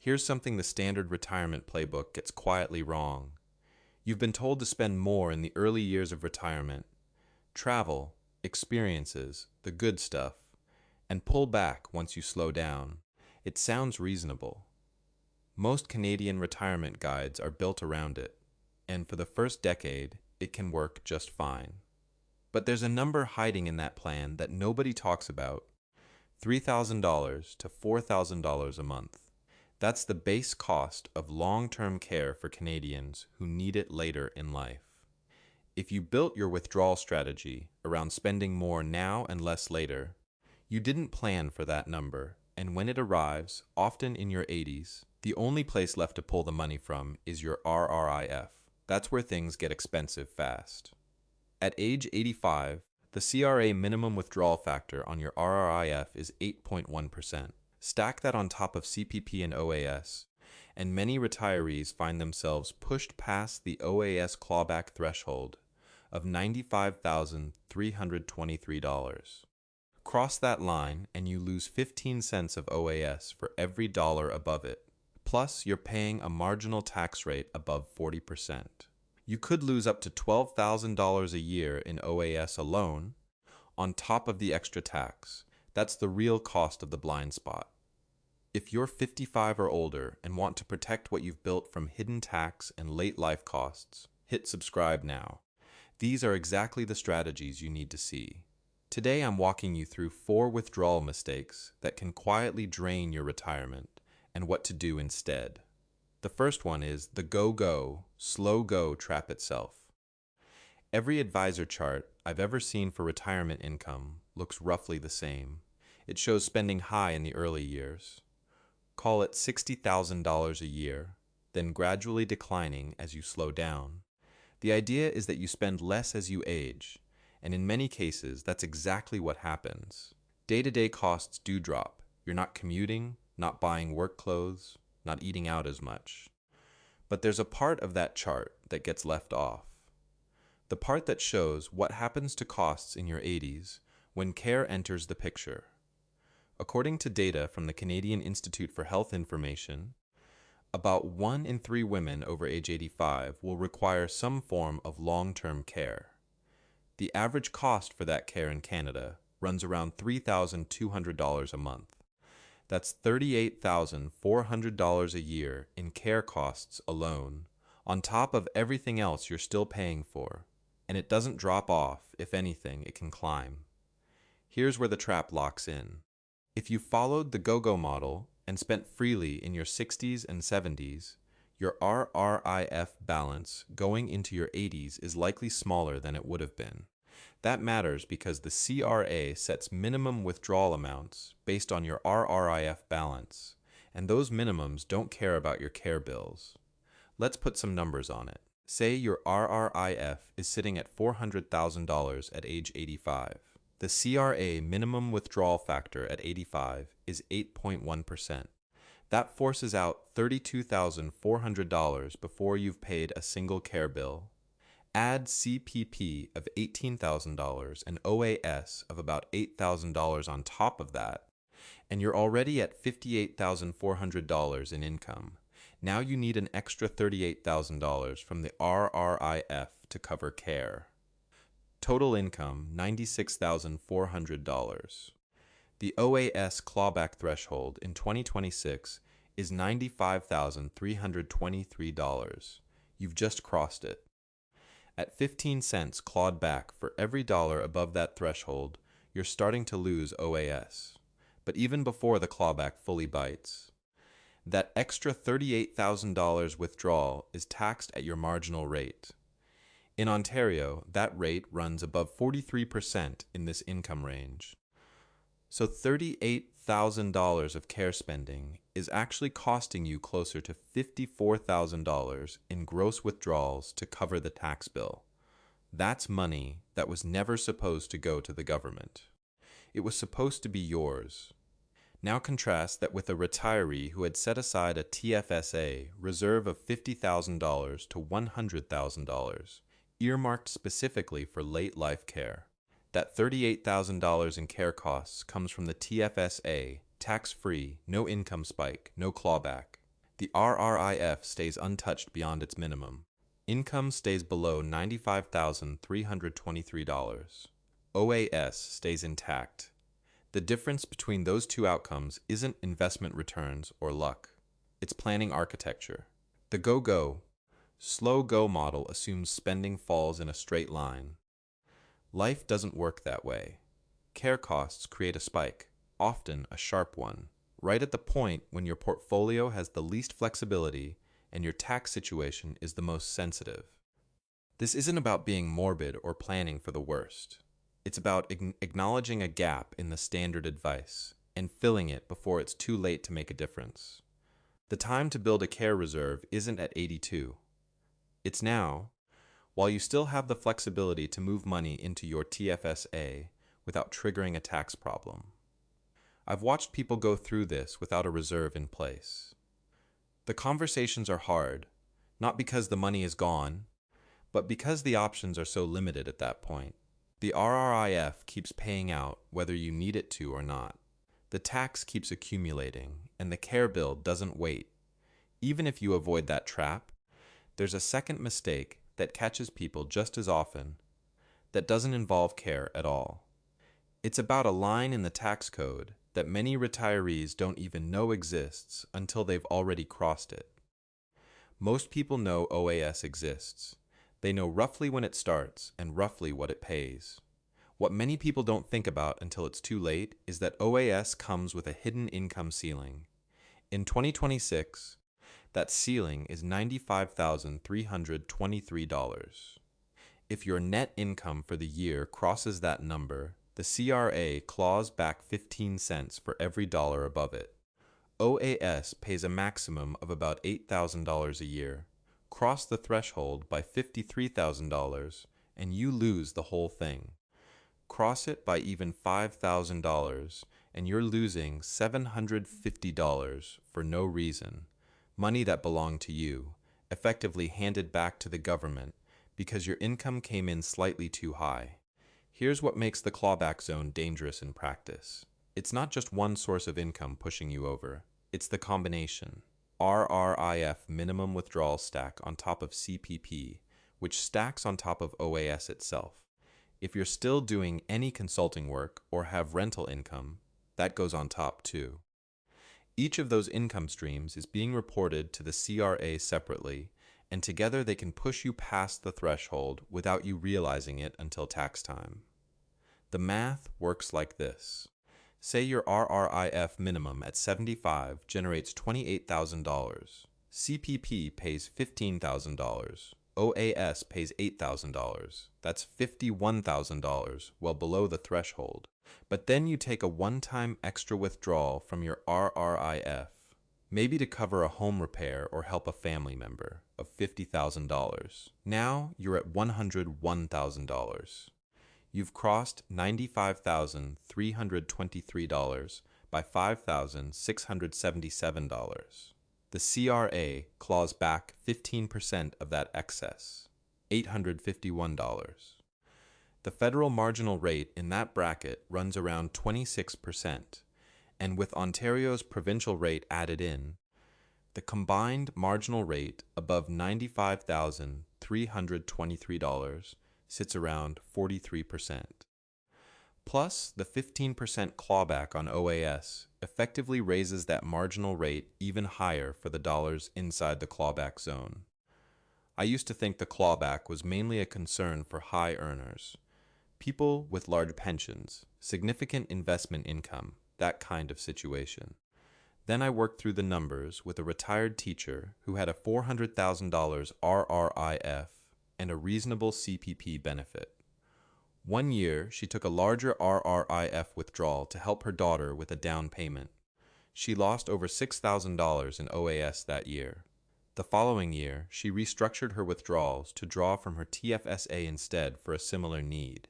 Here's something the standard retirement playbook gets quietly wrong. You've been told to spend more in the early years of retirement, travel, experiences, the good stuff, and pull back once you slow down. It sounds reasonable. Most Canadian retirement guides are built around it, and for the first decade, it can work just fine. But there's a number hiding in that plan that nobody talks about: $3,000 to $4,000 a month. That's the base cost of long-term care for Canadians who need it later in life. If you built your withdrawal strategy around spending more now and less later, you didn't plan for that number, and when it arrives, often in your 80s, the only place left to pull the money from is your RRIF. That's where things get expensive fast. At age 85, the CRA minimum withdrawal factor on your RRIF is 8.1%. Stack that on top of CPP and OAS, and many retirees find themselves pushed past the OAS clawback threshold of $95,323. Cross that line and you lose 15 cents of OAS for every dollar above it. Plus, you're paying a marginal tax rate above 40%. You could lose up to $12,000 a year in OAS alone, on top of the extra tax. That's the real cost of the blind spot. If you're 55 or older and want to protect what you've built from hidden tax and late life costs, hit subscribe now. These are exactly the strategies you need to see. Today I'm walking you through 4 withdrawal mistakes that can quietly drain your retirement and what to do instead. The first one is the go-go, slow-go trap itself. Every advisor chart I've ever seen for retirement income looks roughly the same. It shows spending high in the early years. Call it $60,000 a year, then gradually declining as you slow down. The idea is that you spend less as you age, and in many cases, that's exactly what happens. Day-to-day costs do drop. You're not commuting, not buying work clothes, not eating out as much. But there's a part of that chart that gets left off. The part that shows what happens to costs in your 80s when care enters the picture. According to data from the Canadian Institute for Health Information, about 1 in 3 women over age 85 will require some form of long-term care. The average cost for that care in Canada runs around $3,200 a month. That's $38,400 a year in care costs alone, on top of everything else you're still paying for. And it doesn't drop off. If anything, it can climb. Here's where the trap locks in. If you followed the go-go model and spent freely in your 60s and 70s, your RRIF balance going into your 80s is likely smaller than it would have been. That matters because the CRA sets minimum withdrawal amounts based on your RRIF balance, and those minimums don't care about your care bills. Let's put some numbers on it. Say your RRIF is sitting at $400,000 at age 85. The CRA minimum withdrawal factor at 85 is 8.1%. That forces out $32,400 before you've paid a single care bill. Add CPP of $18,000 and OAS of about $8,000 on top of that, and you're already at $58,400 in income. Now you need an extra $38,000 from the RRIF to cover care. Total income, $96,400. The OAS clawback threshold in 2026 is $95,323. You've just crossed it. At 15 cents clawed back for every dollar above that threshold, you're starting to lose OAS. But even before the clawback fully bites, that extra $38,000 withdrawal is taxed at your marginal rate. In Ontario, that rate runs above 43% in this income range. So $38,000 of care spending is actually costing you closer to $54,000 in gross withdrawals to cover the tax bill. That's money that was never supposed to go to the government. It was supposed to be yours. Now contrast that with a retiree who had set aside a TFSA reserve of $50,000 to $100,000, earmarked specifically for late life care. That $38,000 in care costs comes from the TFSA, tax-free, no income spike, no clawback. The RRIF stays untouched beyond its minimum. Income stays below $95,323. OAS stays intact. The difference between those two outcomes isn't investment returns or luck. It's planning architecture. The go-go, slow-go model assumes spending falls in a straight line. Life doesn't work that way. Care costs create a spike, often a sharp one, right at the point when your portfolio has the least flexibility and your tax situation is the most sensitive. This isn't about being morbid or planning for the worst. It's about acknowledging a gap in the standard advice and filling it before it's too late to make a difference. The time to build a care reserve isn't at 82. It's now, while you still have the flexibility to move money into your TFSA without triggering a tax problem. I've watched people go through this without a reserve in place. The conversations are hard, not because the money is gone, but because the options are so limited at that point. The RRIF keeps paying out whether you need it to or not. The tax keeps accumulating, and the care bill doesn't wait. Even if you avoid that trap, there's a second mistake that catches people just as often that doesn't involve care at all. It's about a line in the tax code that many retirees don't even know exists until they've already crossed it. Most people know OAS exists. They know roughly when it starts and roughly what it pays. What many people don't think about until it's too late is that OAS comes with a hidden income ceiling. In 2026, that ceiling is $95,323. If your net income for the year crosses that number, the CRA claws back 15 cents for every dollar above it. OAS pays a maximum of about $8,000 a year. Cross the threshold by $53,000 and you lose the whole thing. Cross it by even $5,000 and you're losing $750 for no reason. Money that belonged to you, effectively handed back to the government because your income came in slightly too high. Here's what makes the clawback zone dangerous in practice. It's not just one source of income pushing you over. It's the combination. RRIF minimum withdrawal stack on top of CPP, which stacks on top of OAS itself. If you're still doing any consulting work or have rental income, that goes on top too. Each of those income streams is being reported to the CRA separately, and together they can push you past the threshold without you realizing it until tax time. The math works like this. Say your RRIF minimum at 75 generates $28,000. CPP pays $15,000. OAS pays $8,000. That's $51,000, well below the threshold. But then you take a one-time extra withdrawal from your RRIF, maybe to cover a home repair or help a family member, of $50,000. Now you're at $101,000. You've crossed $95,323 by $5,677. The CRA claws back 15% of that excess, $851. The federal marginal rate in that bracket runs around 26%, and with Ontario's provincial rate added in, the combined marginal rate above $95,323 sits around 43%. Plus, the 15% clawback on OAS effectively raises that marginal rate even higher for the dollars inside the clawback zone. I used to think the clawback was mainly a concern for high earners, people with large pensions, significant investment income, that kind of situation. Then I worked through the numbers with a retired teacher who had a $400,000 RRIF and a reasonable CPP benefit. One year, she took a larger RRIF withdrawal to help her daughter with a down payment. She lost over $6,000 in OAS that year. The following year, she restructured her withdrawals to draw from her TFSA instead for a similar need.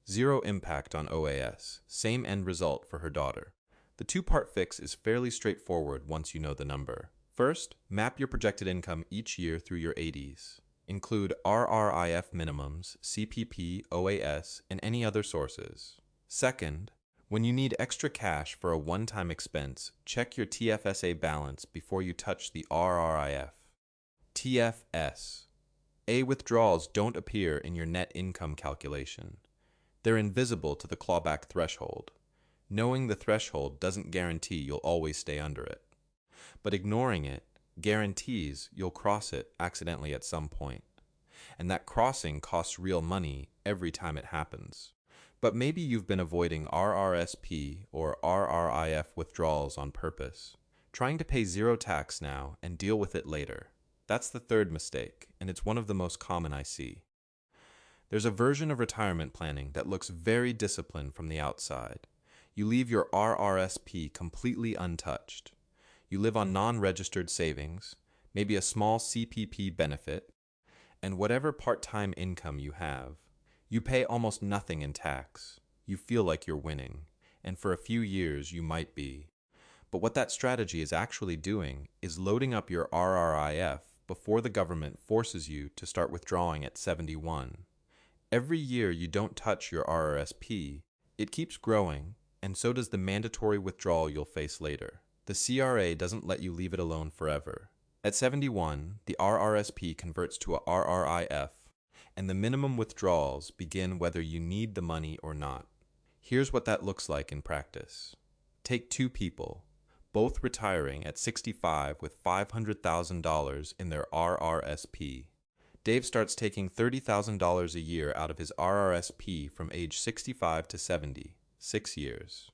Zero impact on OAS, same end result for her daughter. The two-part fix is fairly straightforward once you know the number. First, map your projected income each year through your 80s. Include RRIF minimums, CPP, OAS, and any other sources. Second, When you need extra cash for a one-time expense, check your TFSA balance before you touch the RRIF. TFSA withdrawals don't appear in your net income calculation. They're invisible to the clawback threshold. Knowing the threshold doesn't guarantee you'll always stay under it. But ignoring it guarantees you'll cross it accidentally at some point. And that crossing costs real money every time it happens. But maybe you've been avoiding RRSP or RRIF withdrawals on purpose, trying to pay zero tax now and deal with it later. That's the third mistake, and it's one of the most common I see. There's a version of retirement planning that looks very disciplined from the outside. You leave your RRSP completely untouched. You live on non-registered savings, maybe a small CPP benefit, and whatever part-time income you have. You pay almost nothing in tax. You feel like you're winning, and for a few years you might be. But what that strategy is actually doing is loading up your RRIF before the government forces you to start withdrawing at 71. Every year you don't touch your RRSP, it keeps growing, and so does the mandatory withdrawal you'll face later. The CRA doesn't let you leave it alone forever. At 71, the RRSP converts to a RRIF, and the minimum withdrawals begin whether you need the money or not. Here's what that looks like in practice. Take two people, both retiring at 65 with $500,000 in their RRSP. Dave starts taking $30,000 a year out of his RRSP from age 65 to 70, 6 years.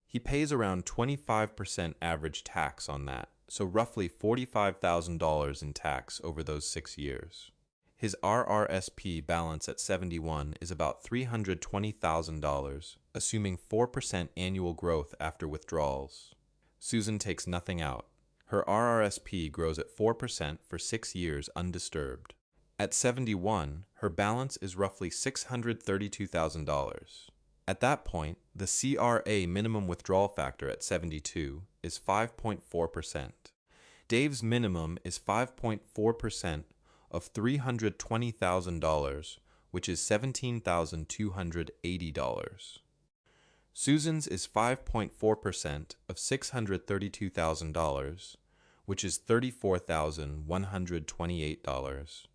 He pays around 25% average tax on that, so roughly $45,000 in tax over those 6 years. His RRSP balance at 71 is about $320,000, assuming 4% annual growth after withdrawals. Susan takes nothing out. Her RRSP grows at 4% for 6 years undisturbed. At 71, her balance is roughly $632,000. At that point, the CRA minimum withdrawal factor at 72 is 5.4%. Dave's minimum is 5.4% of $320,000, which is $17,280. Susan's is 5.4% of $632,000, which is $34,128.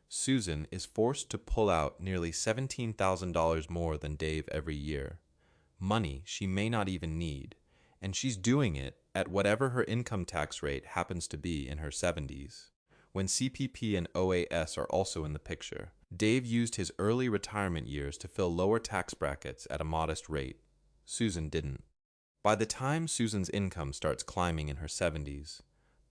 Susan is forced to pull out nearly $17,000 more than Dave every year, money she may not even need, and she's doing it at whatever her income tax rate happens to be in her 70s. When CPP and OAS are also in the picture, Dave used his early retirement years to fill lower tax brackets at a modest rate. Susan didn't. By the time Susan's income starts climbing in her 70s,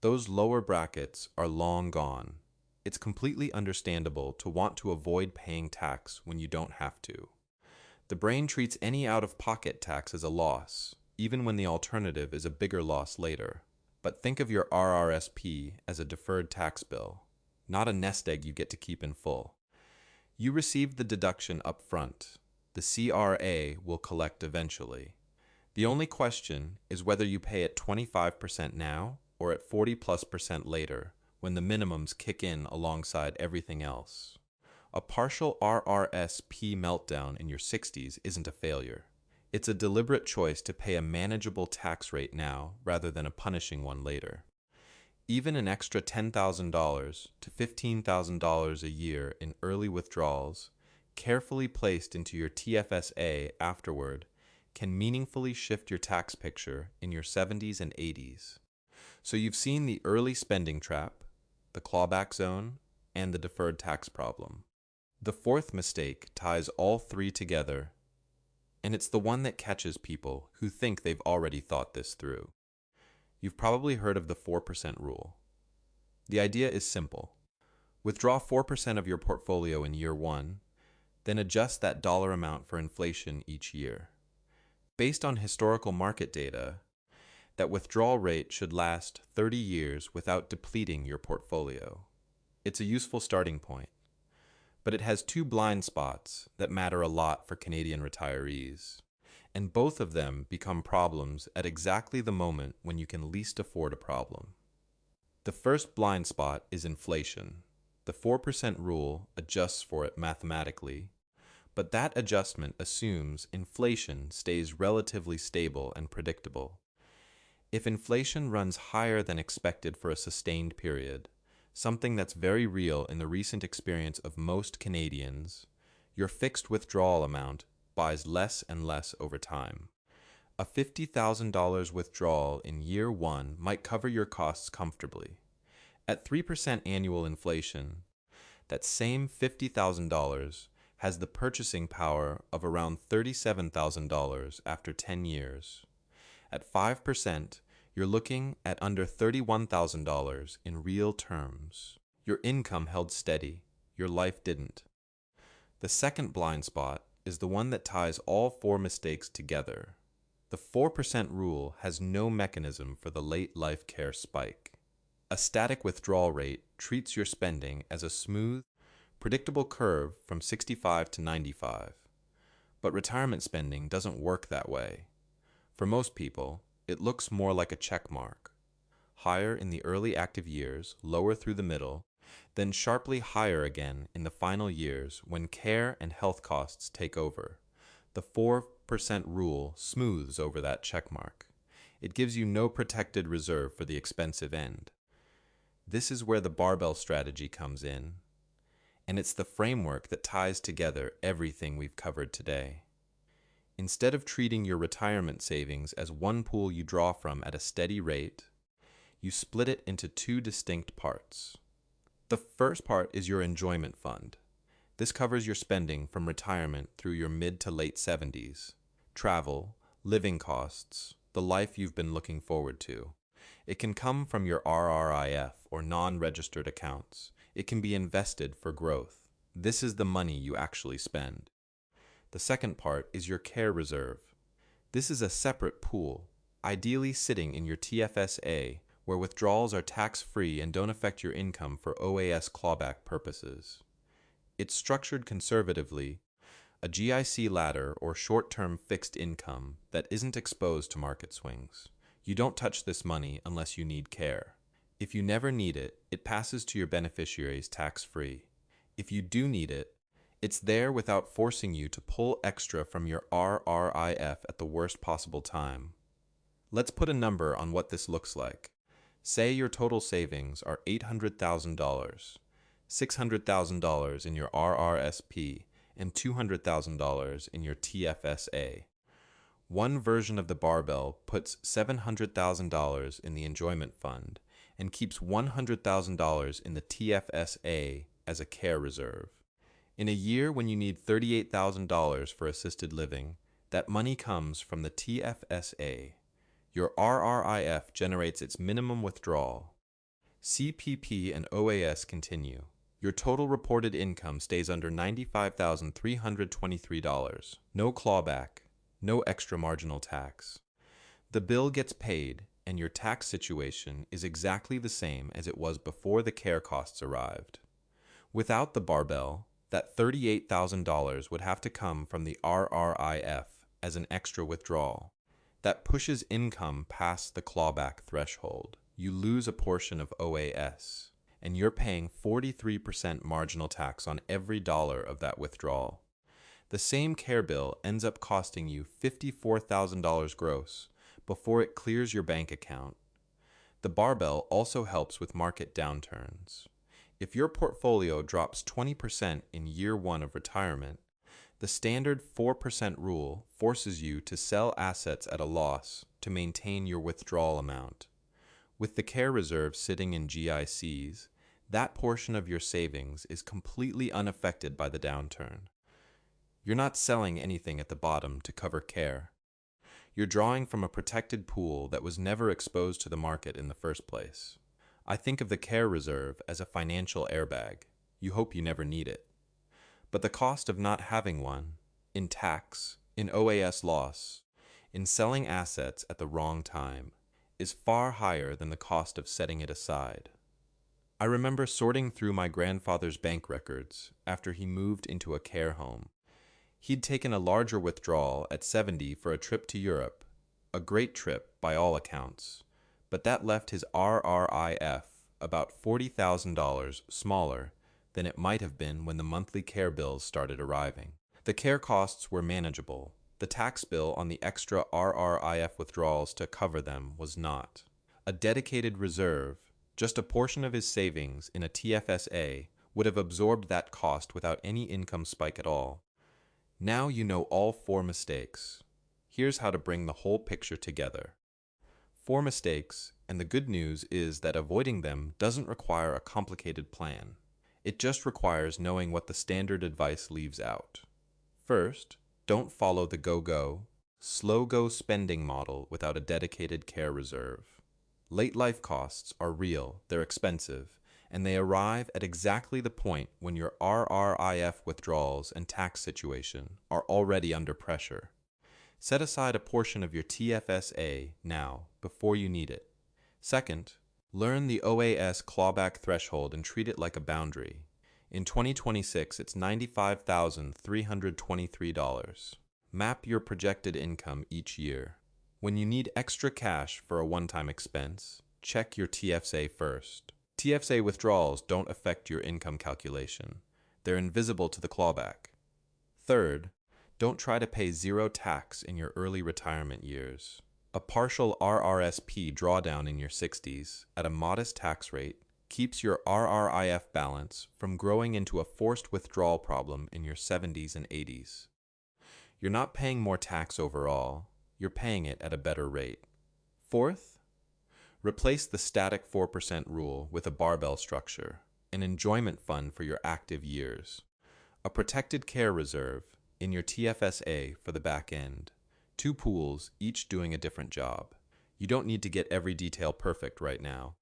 those lower brackets are long gone. It's completely understandable to want to avoid paying tax when you don't have to. The brain treats any out-of-pocket tax as a loss, even when the alternative is a bigger loss later. But think of your RRSP as a deferred tax bill, not a nest egg you get to keep in full. You receive the deduction up front. The CRA will collect eventually. The only question is whether you pay at 25% now or at 40+% later, when the minimums kick in alongside everything else. A partial RRSP meltdown in your 60s isn't a failure. It's a deliberate choice to pay a manageable tax rate now rather than a punishing one later. Even an extra $10,000 to $15,000 a year in early withdrawals, carefully placed into your TFSA afterward, can meaningfully shift your tax picture in your 70s and 80s. So you've seen the early spending trap, the clawback zone, and the deferred tax problem. The fourth mistake ties all three together, and it's the one that catches people who think they've already thought this through. You've probably heard of the 4% rule. The idea is simple. Withdraw 4% of your portfolio in year one, then adjust that dollar amount for inflation each year. Based on historical market data, that withdrawal rate should last 30 years without depleting your portfolio. It's a useful starting point, but it has two blind spots that matter a lot for Canadian retirees, and both of them become problems at exactly the moment when you can least afford a problem. The first blind spot is inflation. The 4% rule adjusts for it mathematically, But that adjustment assumes inflation stays relatively stable and predictable. If inflation runs higher than expected for a sustained period, something that's very real in the recent experience of most Canadians, your fixed withdrawal amount buys less and less over time. A $50,000 withdrawal in year one might cover your costs comfortably. At 3% annual inflation, that same $50,000 has the purchasing power of around $37,000 after 10 years. At 5%, you're looking at under $31,000 in real terms. Your income held steady, your life didn't. The second blind spot is the one that ties all four mistakes together. The 4% rule has no mechanism for the late life care spike. A static withdrawal rate treats your spending as a smooth, predictable curve from 65 to 95. But retirement spending doesn't work that way. For most people, it looks more like a check mark. Higher in the early active years, lower through the middle, then sharply higher again in the final years when care and health costs take over. The 4% rule smooths over that check mark. It gives you no protected reserve for the expensive end. This is where the barbell strategy comes in, and it's the framework that ties together everything we've covered today. Instead of treating your retirement savings as one pool you draw from at a steady rate, you split it into two distinct parts. The first part is your enjoyment fund. This covers your spending from retirement through your mid to late 70s. Travel, living costs, the life you've been looking forward to. It can come from your RRIF or non-registered accounts. It can be invested for growth. This is the money you actually spend. The second part is your care reserve. This is a separate pool, ideally sitting in your TFSA, where withdrawals are tax-free and don't affect your income for OAS clawback purposes. It's structured conservatively, a GIC ladder or short-term fixed income that isn't exposed to market swings. You don't touch this money unless you need care. If you never need it, it passes to your beneficiaries tax-free. If you do need it, it's there without forcing you to pull extra from your RRIF at the worst possible time. Let's put a number on what this looks like. Say your total savings are $800,000, $600,000 in your RRSP, and $200,000 in your TFSA. One version of the barbell puts $700,000 in the enjoyment fund and keeps $100,000 in the TFSA as a care reserve. In a year when you need $38,000 for assisted living, that money comes from the TFSA. Your RRIF generates its minimum withdrawal. CPP and OAS continue. Your total reported income stays under $95,323. No clawback, no extra marginal tax. The bill gets paid, and your tax situation is exactly the same as it was before the care costs arrived. Without the barbell, that $38,000 would have to come from the RRIF as an extra withdrawal. That pushes income past the clawback threshold. You lose a portion of OAS, and you're paying 43% marginal tax on every dollar of that withdrawal. The same care bill ends up costing you $54,000 gross before it clears your bank account. The barbell also helps with market downturns. If your portfolio drops 20% in year one of retirement, the standard 4% rule forces you to sell assets at a loss to maintain your withdrawal amount. With the care reserve sitting in GICs, that portion of your savings is completely unaffected by the downturn. You're not selling anything at the bottom to cover care. You're drawing from a protected pool that was never exposed to the market in the first place. I think of the care reserve as a financial airbag. You hope you never need it. But the cost of not having one, in tax, in OAS loss, in selling assets at the wrong time, is far higher than the cost of setting it aside. I remember sorting through my grandfather's bank records after he moved into a care home. He'd taken a larger withdrawal at 70 for a trip to Europe, a great trip by all accounts, but that left his RRIF about $40,000 smaller than it might have been when the monthly care bills started arriving. The care costs were manageable. The tax bill on the extra RRIF withdrawals to cover them was not. A dedicated reserve, just a portion of his savings in a TFSA, would have absorbed that cost without any income spike at all. Now you know all 4 mistakes. Here's how to bring the whole picture together. 4 mistakes, and the good news is that avoiding them doesn't require a complicated plan. It just requires knowing what the standard advice leaves out. First, don't follow the go-go, slow-go spending model without a dedicated care reserve. Late life costs are real, they're expensive, and they arrive at exactly the point when your RRIF withdrawals and tax situation are already under pressure. Set aside a portion of your TFSA now, before you need it. Second, learn the OAS clawback threshold and treat it like a boundary. In 2026, it's $95,323. Map your projected income each year. When you need extra cash for a one-time expense, check your TFSA first. TFSA withdrawals don't affect your income calculation. They're invisible to the clawback. Third, don't try to pay zero tax in your early retirement years. A partial RRSP drawdown in your 60s at a modest tax rate keeps your RRIF balance from growing into a forced withdrawal problem in your 70s and 80s. You're not paying more tax overall, you're paying it at a better rate. Fourth, replace the static 4% rule with a barbell structure, an enjoyment fund for your active years, a protected care reserve in your TFSA for the back end, 2 pools, each doing a different job. You don't need to get every detail perfect right now,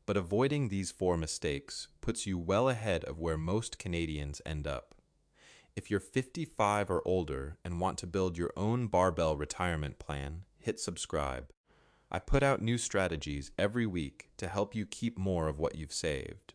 but avoiding these 4 mistakes puts you well ahead of where most Canadians end up. If you're 55 or older and want to build your own barbell retirement plan, hit subscribe. I put out new strategies every week to help you keep more of what you've saved.